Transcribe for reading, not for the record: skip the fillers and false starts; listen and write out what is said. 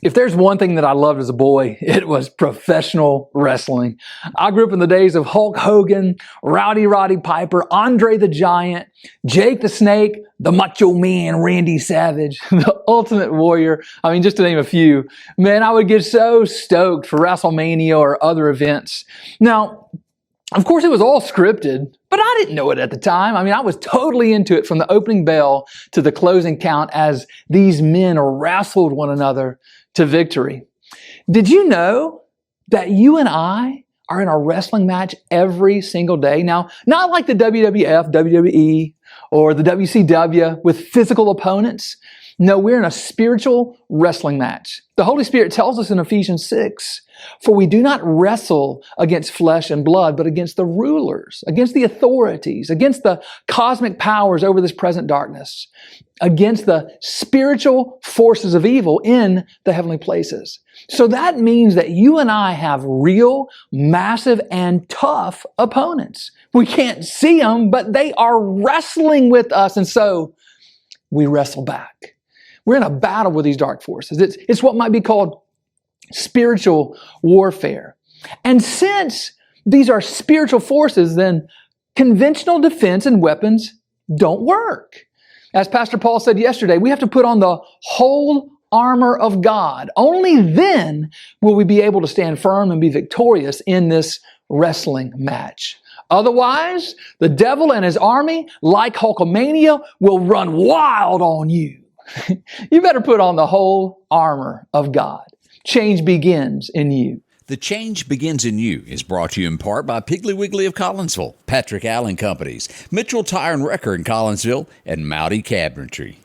If there's one thing that I loved as a boy, it was professional wrestling. I grew up in the days of Hulk Hogan, Rowdy Roddy Piper, Andre the Giant, Jake the Snake, the Macho Man, Randy Savage, the Ultimate Warrior. I mean, just to name a few. Man, I would get so stoked for WrestleMania or other events. Now, of course, it was all scripted, but I didn't know it at the time. I mean, I was totally into it from the opening bell to the closing count as these men wrestled one another to victory. Did you know that you and I are in a wrestling match every single day? Now, not like the WWF, WWE, or the WCW with physical opponents. No, we're in a spiritual wrestling match. The Holy Spirit tells us in Ephesians 6, "For we do not wrestle against flesh and blood, but against the rulers, against the authorities, against the cosmic powers over this present darkness, against the spiritual forces of evil in the heavenly places." So that means that you and I have real, massive, and tough opponents. We can't see them, but they are wrestling with us, and so we wrestle back. We're in a battle with these dark forces. It's what might be called spiritual warfare. And since these are spiritual forces, then conventional defense and weapons don't work. As Pastor Paul said yesterday, we have to put on the whole armor of God. Only then will we be able to stand firm and be victorious in this wrestling match. Otherwise, the devil and his army, like Hulkamania, will run wild on you. You better put on the whole armor of God. Change begins in you. The Change Begins in You is brought to you in part by Piggly Wiggly of Collinsville, Patrick Allen Companies, Mitchell Tire and Wrecker in Collinsville, and Mowdy Cabinetry.